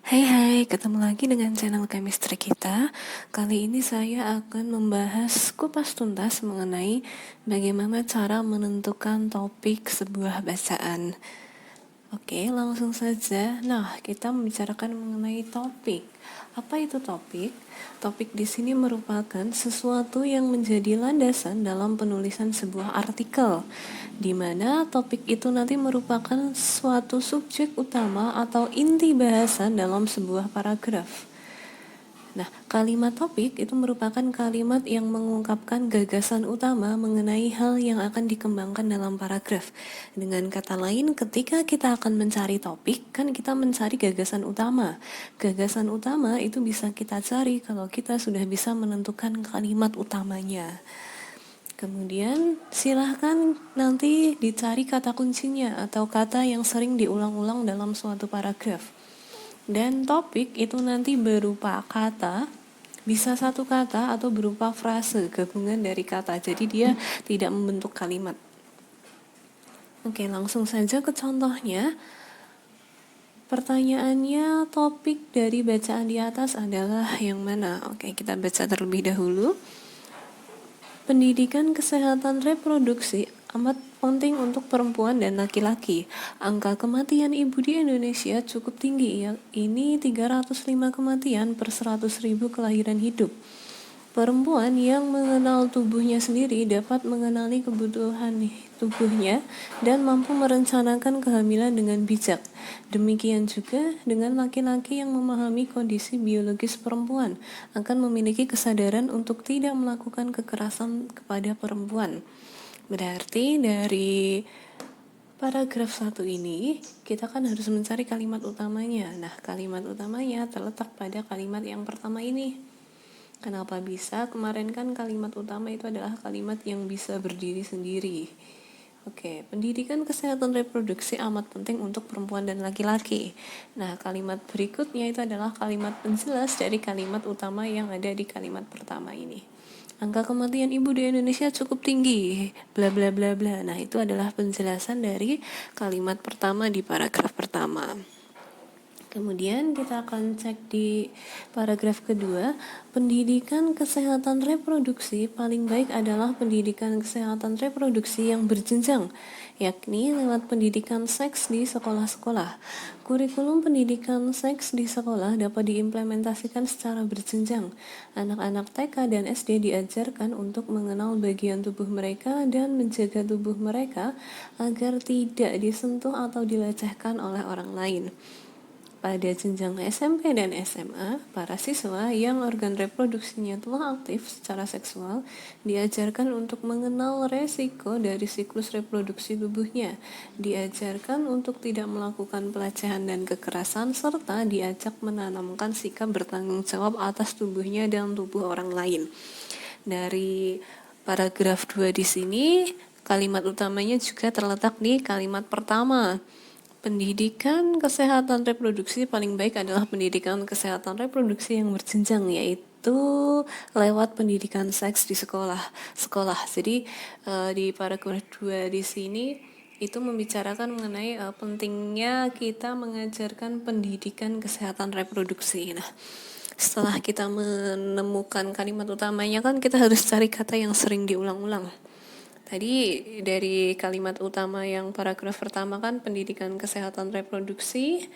Hai hai, ketemu lagi dengan channel chemistry kita. Kali ini saya akan membahas kupas tuntas mengenai bagaimana cara menentukan topik sebuah bacaan. Oke, langsung saja. Nah, kita membicarakan mengenai topik. Apa itu topik? Topik di sini merupakan sesuatu yang menjadi landasan dalam penulisan sebuah artikel, di mana topik itu nanti merupakan suatu subjek utama atau inti bahasan dalam sebuah paragraf. Nah, kalimat topik itu merupakan kalimat yang mengungkapkan gagasan utama mengenai hal yang akan dikembangkan dalam paragraf. Dengan kata lain, ketika kita akan mencari topik, kan kita mencari gagasan utama. Gagasan utama itu bisa kita cari kalau kita sudah bisa menentukan kalimat utamanya. Kemudian silahkan nanti dicari kata kuncinya atau kata yang sering diulang-ulang dalam suatu paragraf. Dan topik itu nanti berupa kata, bisa satu kata atau berupa frase gabungan dari kata. Jadi dia tidak membentuk kalimat. Oke, langsung saja ke contohnya. Pertanyaannya, topik dari bacaan di atas adalah yang mana? Oke, kita baca terlebih dahulu. Pendidikan kesehatan reproduksi amat penting untuk perempuan dan laki-laki. Angka kematian ibu di Indonesia cukup tinggi, ini 305 kematian per 100.000 kelahiran hidup. Perempuan yang mengenal tubuhnya sendiri dapat mengenali kebutuhan tubuhnya dan mampu merencanakan kehamilan dengan bijak. Demikian juga dengan laki-laki yang memahami kondisi biologis perempuan akan memiliki kesadaran untuk tidak melakukan kekerasan kepada perempuan. Berarti dari paragraf 1 ini kita kan harus mencari kalimat utamanya. Nah, kalimat utamanya terletak pada kalimat yang pertama ini. Kenapa bisa? Kemarin kan kalimat utama itu adalah kalimat yang bisa berdiri sendiri. Oke, pendidikan kesehatan reproduksi amat penting untuk perempuan dan laki-laki. Nah, kalimat berikutnya itu adalah kalimat penjelas dari kalimat utama yang ada di kalimat pertama ini. Angka kematian ibu di Indonesia cukup tinggi, bla bla bla bla. Nah, itu adalah penjelasan dari kalimat pertama di paragraf pertama. Kemudian kita akan cek di paragraf kedua, pendidikan kesehatan reproduksi paling baik adalah pendidikan kesehatan reproduksi yang berjenjang, yakni lewat pendidikan seks di sekolah-sekolah. Kurikulum pendidikan seks di sekolah dapat diimplementasikan secara berjenjang. Anak-anak TK dan SD diajarkan untuk mengenal bagian tubuh mereka dan menjaga tubuh mereka agar tidak disentuh atau dilecehkan oleh orang lain. Pada jenjang SMP dan SMA, para siswa yang organ reproduksinya telah aktif secara seksual diajarkan untuk mengenal resiko dari siklus reproduksi tubuhnya, diajarkan untuk tidak melakukan pelecehan dan kekerasan, serta diajak menanamkan sikap bertanggung jawab atas tubuhnya dan tubuh orang lain. Dari paragraf 2 di sini, kalimat utamanya juga terletak di kalimat pertama. Pendidikan kesehatan reproduksi paling baik adalah pendidikan kesehatan reproduksi yang berjenjang, yaitu lewat pendidikan seks di sekolah. Jadi di paragraf 2 di sini itu membicarakan mengenai pentingnya kita mengajarkan pendidikan kesehatan reproduksi. Nah, setelah kita menemukan kalimat utamanya kan kita harus cari kata yang sering diulang-ulang. Tadi dari kalimat utama yang paragraf pertama kan pendidikan kesehatan reproduksi,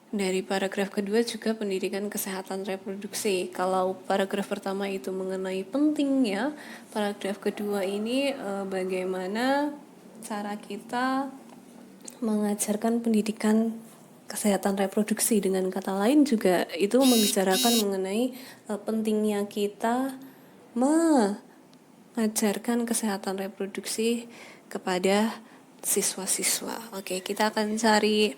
dari paragraf kedua juga pendidikan kesehatan reproduksi. Kalau paragraf pertama itu mengenai pentingnya, paragraf kedua ini bagaimana cara kita mengajarkan pendidikan kesehatan reproduksi. Dengan kata lain juga itu membicarakan mengenai pentingnya kita mengajarkan kesehatan reproduksi kepada siswa-siswa. Oke, kita akan cari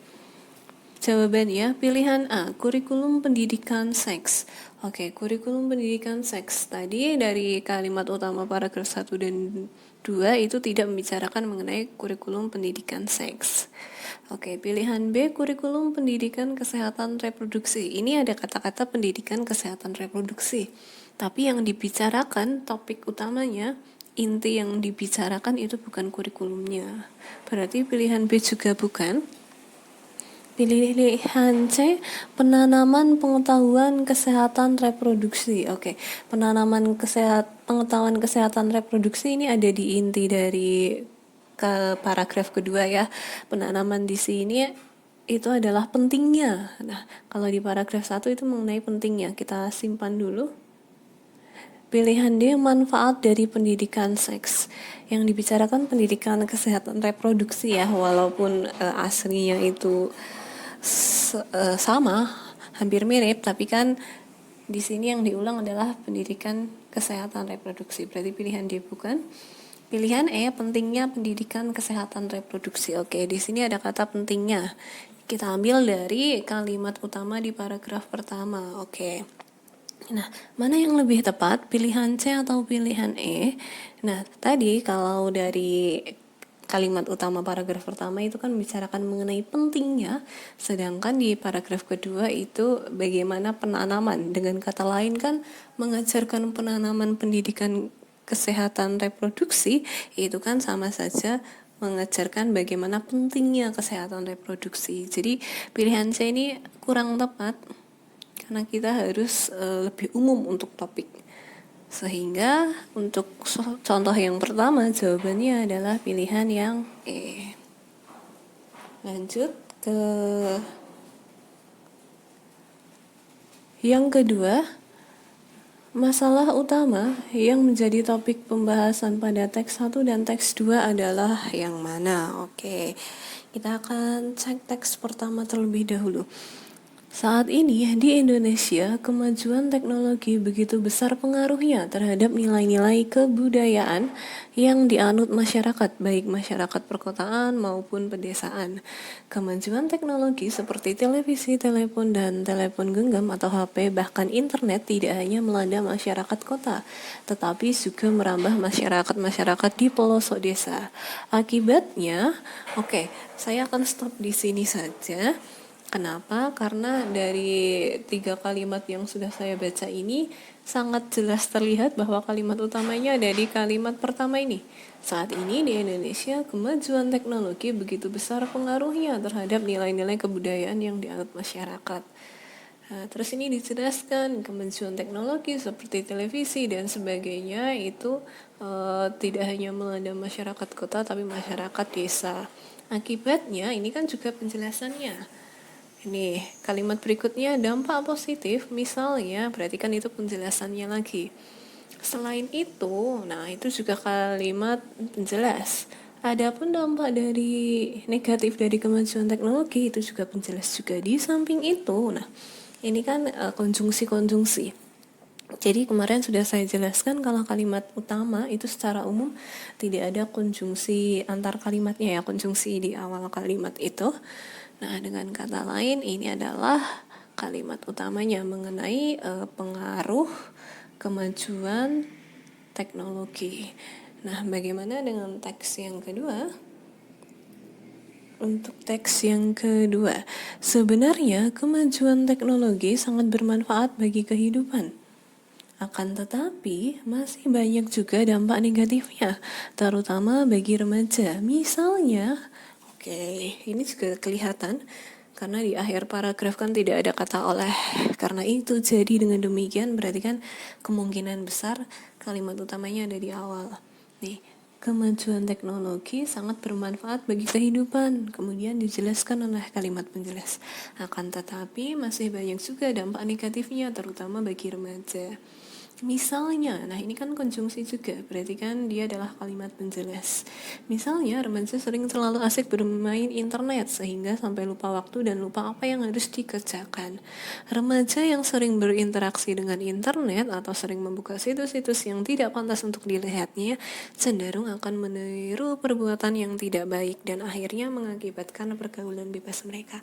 jawabannya. Pilihan A, kurikulum pendidikan seks. Oke, kurikulum pendidikan seks. Tadi dari kalimat utama paragraf 1 dan 2 itu tidak membicarakan mengenai kurikulum pendidikan seks. Oke, pilihan B, kurikulum pendidikan kesehatan reproduksi. Ini ada kata-kata pendidikan kesehatan reproduksi. Tapi yang dibicarakan, topik utamanya, inti yang dibicarakan itu bukan kurikulumnya. Berarti pilihan B juga bukan. Pilihan C, penanaman pengetahuan kesehatan reproduksi. Oke, pengetahuan kesehatan reproduksi ini ada di inti dari ke paragraf kedua ya. Penanaman di sini itu adalah pentingnya. Nah, kalau di paragraf 1 itu mengenai pentingnya. Kita simpan dulu. Pilihan D, manfaat dari pendidikan seks. Yang dibicarakan pendidikan kesehatan reproduksi ya, walaupun aslinya itu sama, hampir mirip, tapi kan di sini yang diulang adalah pendidikan kesehatan reproduksi. Berarti pilihan D bukan. Pilihan E, pentingnya pendidikan kesehatan reproduksi. Oke, di sini ada kata pentingnya. Kita ambil dari kalimat utama di paragraf pertama. Oke. Nah, mana yang lebih tepat, pilihan C atau pilihan E? Nah, tadi kalau dari kalimat utama paragraf pertama itu kan membicarakan mengenai pentingnya, sedangkan di paragraf kedua itu bagaimana penanaman. Dengan kata lain kan mengajarkan penanaman pendidikan kesehatan reproduksi itu kan sama saja mengajarkan bagaimana pentingnya kesehatan reproduksi. Jadi pilihan C ini kurang tepat karena kita harus lebih umum untuk topik. Sehingga untuk contoh yang pertama jawabannya adalah pilihan yang E. Lanjut ke yang kedua, masalah utama yang menjadi topik pembahasan pada teks 1 dan teks 2 adalah yang mana? Oke, kita akan cek teks pertama terlebih dahulu. Saat ini di Indonesia, kemajuan teknologi begitu besar pengaruhnya terhadap nilai-nilai kebudayaan yang dianut masyarakat, baik masyarakat perkotaan maupun pedesaan. Kemajuan teknologi seperti televisi, telepon, dan telepon genggam atau HP, bahkan internet tidak hanya melanda masyarakat kota, tetapi juga merambah masyarakat-masyarakat di pelosok desa. Akibatnya, saya akan stop di sini saja. Kenapa? Karena dari 3 kalimat yang sudah saya baca ini sangat jelas terlihat bahwa kalimat utamanya ada di kalimat pertama ini. Saat ini di Indonesia, kemajuan teknologi begitu besar pengaruhnya terhadap nilai-nilai kebudayaan yang dianut masyarakat. Nah, terus ini dijelaskan kemajuan teknologi seperti televisi dan sebagainya itu tidak hanya melanda masyarakat kota tapi masyarakat desa. Akibatnya ini kan juga penjelasannya. Ini kalimat berikutnya dampak positif, misalnya berarti kan itu penjelasannya lagi. Selain itu, nah itu juga kalimat penjelas. Adapun dampak dari negatif dari kemajuan teknologi itu juga penjelas juga. Di samping itu, nah ini kan konjungsi-konjungsi. Jadi kemarin sudah saya jelaskan kalau kalimat utama itu secara umum tidak ada konjungsi antar kalimatnya ya, konjungsi di awal kalimat itu. Nah, dengan kata lain ini adalah kalimat utamanya mengenai pengaruh kemajuan teknologi. Nah, bagaimana dengan teks yang kedua? Untuk teks yang kedua, sebenarnya kemajuan teknologi sangat bermanfaat bagi kehidupan. Akan tetapi, masih banyak juga dampak negatifnya, terutama bagi remaja. Misalnya, ini juga kelihatan karena di akhir paragraf kan tidak ada kata oleh. Karena itu, jadi dengan demikian berarti kan kemungkinan besar kalimat utamanya ada di awal. Nih, kemajuan teknologi sangat bermanfaat bagi kehidupan. Kemudian dijelaskan oleh kalimat penjelas. Akan tetapi masih banyak juga dampak negatifnya, terutama bagi remaja. Misalnya, nah ini kan konjungsi juga, berarti kan dia adalah kalimat penjelas. Misalnya, remaja sering terlalu asik bermain internet sehingga sampai lupa waktu dan lupa apa yang harus dikerjakan. Remaja yang sering berinteraksi dengan internet atau sering membuka situs-situs yang tidak pantas untuk dilihatnya cenderung akan meniru perbuatan yang tidak baik dan akhirnya mengakibatkan pergaulan bebas mereka.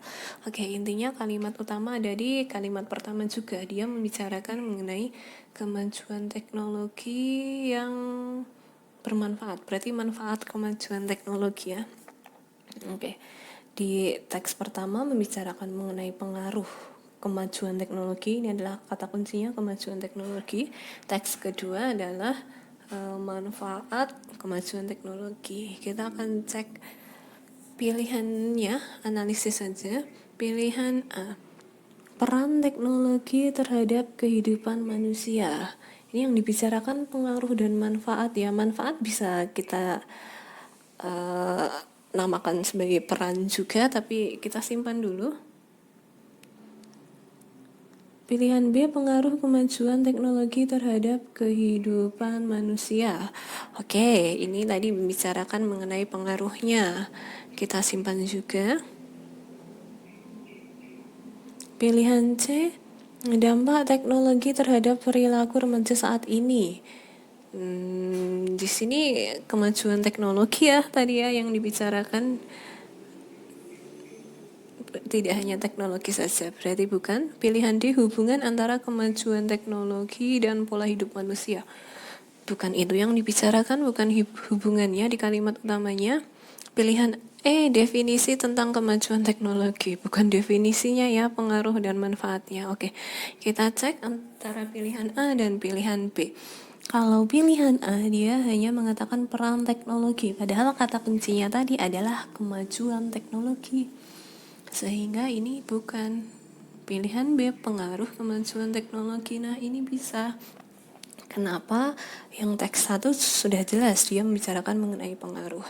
Intinya kalimat utama ada di kalimat pertama juga. Dia membicarakan mengenai kemajuan teknologi yang bermanfaat. Berarti manfaat kemajuan teknologi ya. Di teks pertama membicarakan mengenai pengaruh kemajuan teknologi. Ini adalah kata kuncinya, kemajuan teknologi. Teks kedua adalah manfaat kemajuan teknologi. Kita akan cek pilihannya, analisis saja. Pilihan A, peran teknologi terhadap kehidupan manusia. Ini yang dibicarakan pengaruh dan manfaat ya. Manfaat bisa kita namakan sebagai peran juga, tapi kita simpan dulu. Pilihan B, pengaruh kemajuan teknologi terhadap kehidupan manusia. Oke, ini tadi membicarakan mengenai pengaruhnya. Kita simpan juga. Pilihan C, dampak teknologi terhadap perilaku remaja saat ini. Di sini kemajuan teknologi ya tadi ya yang dibicarakan, tidak hanya teknologi saja, berarti bukan. Pilihan D, hubungan antara kemajuan teknologi dan pola hidup manusia. Bukan itu yang dibicarakan, bukan hubungannya di kalimat utamanya. Pilihan E, definisi tentang kemajuan teknologi, bukan definisinya ya, pengaruh dan manfaatnya. Oke, kita cek antara pilihan A dan pilihan B. Kalau pilihan A, dia hanya mengatakan peran teknologi, padahal kata kuncinya tadi adalah kemajuan teknologi. Sehingga ini bukan. Pilihan B, pengaruh kemajuan teknologi. Nah, ini bisa. Kenapa? Yang teks 1 sudah jelas, dia membicarakan mengenai pengaruh.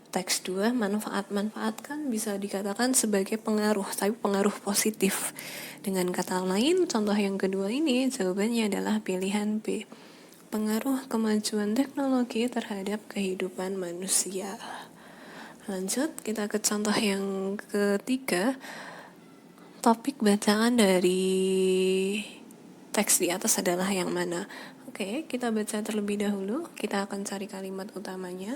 Teks 2, manfaat-manfaat kan bisa dikatakan sebagai pengaruh, tapi pengaruh positif. Dengan kata lain, contoh yang kedua ini, jawabannya adalah pilihan B. Pengaruh kemajuan teknologi terhadap kehidupan manusia. Lanjut, kita ke contoh yang ketiga. Topik bacaan dari teks di atas adalah yang mana? Oke, kita baca terlebih dahulu. Kita akan cari kalimat utamanya.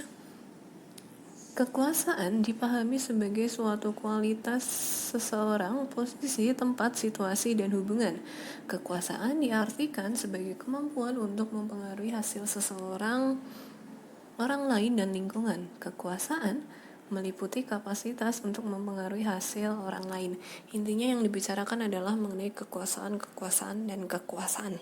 Kekuasaan dipahami sebagai suatu kualitas seseorang, posisi, tempat, situasi, dan hubungan. Kekuasaan diartikan sebagai kemampuan untuk mempengaruhi hasil seseorang, orang lain, dan lingkungan. Kekuasaan meliputi kapasitas untuk mempengaruhi hasil orang lain. Intinya yang dibicarakan adalah mengenai kekuasaan, dan kekuasaan.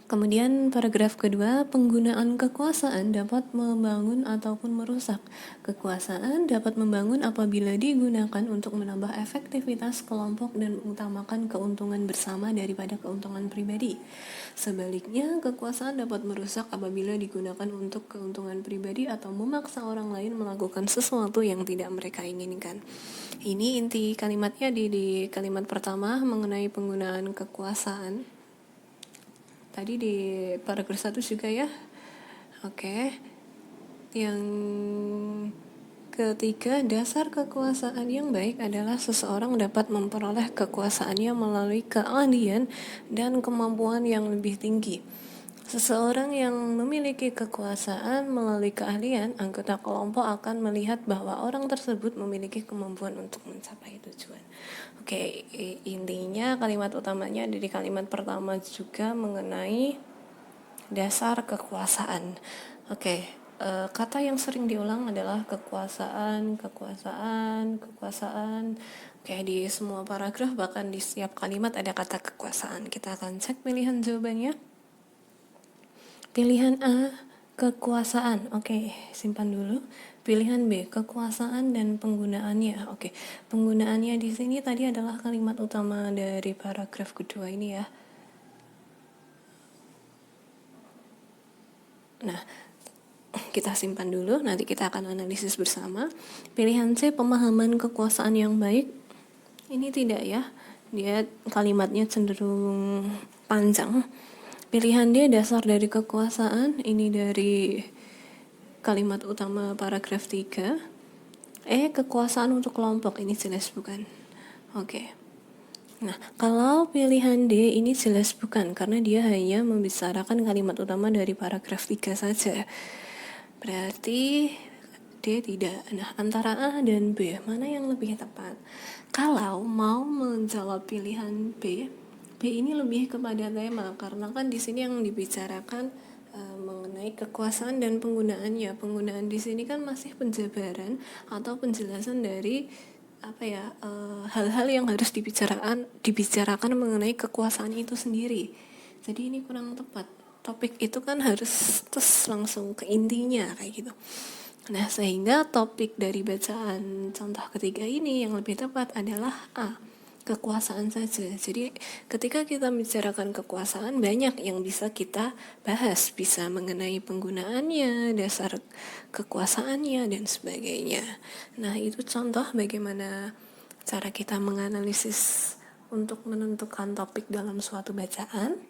Kemudian paragraf kedua, penggunaan kekuasaan dapat membangun ataupun merusak. Kekuasaan dapat membangun apabila digunakan untuk menambah efektivitas kelompok dan mengutamakan keuntungan bersama daripada keuntungan pribadi. Sebaliknya, kekuasaan dapat merusak apabila digunakan untuk keuntungan pribadi atau memaksa orang lain melakukan sesuatu yang tidak mereka inginkan. Ini inti kalimatnya di kalimat pertama mengenai penggunaan kekuasaan. Tadi di paragraf 1 juga ya. Oke. Yang ketiga, dasar kekuasaan yang baik adalah seseorang dapat memperoleh kekuasaannya melalui keahlian dan kemampuan yang lebih tinggi. Seseorang yang memiliki kekuasaan melalui keahlian, anggota kelompok akan melihat bahwa orang tersebut memiliki kemampuan untuk mencapai tujuan. Oke, intinya kalimat utamanya dari kalimat pertama juga mengenai dasar kekuasaan. Oke, kata yang sering diulang adalah kekuasaan. Oke, di semua paragraf bahkan di setiap kalimat ada kata kekuasaan. Kita akan cek pilihan jawabannya. Pilihan A, kekuasaan. Oke, simpan dulu. Pilihan B, kekuasaan dan penggunaannya. Oke, penggunaannya di sini tadi adalah kalimat utama dari paragraf kedua ini ya. Nah, kita simpan dulu, nanti kita akan analisis bersama. Pilihan C, pemahaman kekuasaan yang baik. Ini tidak ya, dia kalimatnya cenderung panjang. Pilihan D, dasar dari kekuasaan. Ini dari kalimat utama paragraf 3. Kekuasaan untuk kelompok. Ini jelas bukan. Oke. Nah, kalau pilihan D ini jelas bukan, karena dia hanya membicarakan kalimat utama dari paragraf 3 saja. Berarti D tidak. Nah, antara A dan B, mana yang lebih tepat? Kalau mau menjawab pilihan B ini lebih kepada tema, karena kan di sini yang dibicarakan mengenai kekuasaan dan penggunaannya. Penggunaan di sini kan masih penjabaran atau penjelasan dari hal-hal yang harus dibicarakan mengenai kekuasaan itu sendiri. Jadi ini kurang tepat. Topik itu kan harus terus langsung ke intinya kayak gitu. Nah, sehingga topik dari bacaan contoh ketiga ini yang lebih tepat adalah A, kekuasaan saja. Jadi ketika kita membicarakan kekuasaan, banyak yang bisa kita bahas, bisa mengenai penggunaannya, dasar kekuasaannya, dan sebagainya. Nah, itu contoh bagaimana cara kita menganalisis untuk menentukan topik dalam suatu bacaan.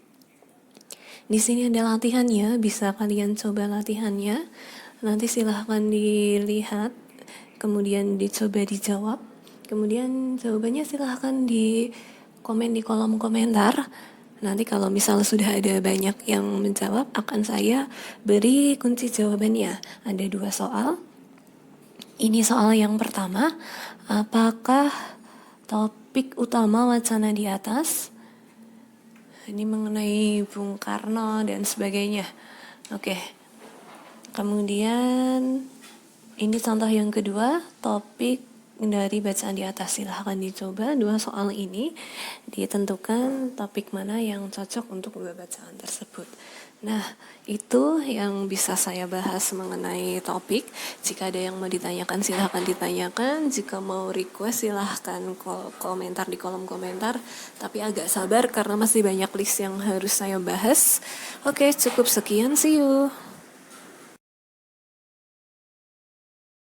Di sini ada latihannya, bisa kalian coba latihannya. Nanti silahkan dilihat, kemudian dicoba dijawab. Kemudian jawabannya silahkan di komen di kolom komentar. Nanti kalau misal sudah ada banyak yang menjawab, akan saya beri kunci jawabannya. Ada 2 soal. Ini soal yang pertama, apakah topik utama wacana di atas? Ini mengenai Bung Karno dan sebagainya. Oke. Kemudian ini contoh yang kedua, topik dari bacaan di atas. Silahkan dicoba 2 soal ini, ditentukan topik mana yang cocok untuk 2 bacaan tersebut. Nah, itu yang bisa saya bahas mengenai topik. Jika ada yang mau ditanyakan, silahkan ditanyakan. Jika mau request, silahkan komentar di kolom komentar. Tapi agak sabar karena masih banyak list yang harus saya bahas. Oke, cukup sekian, see you.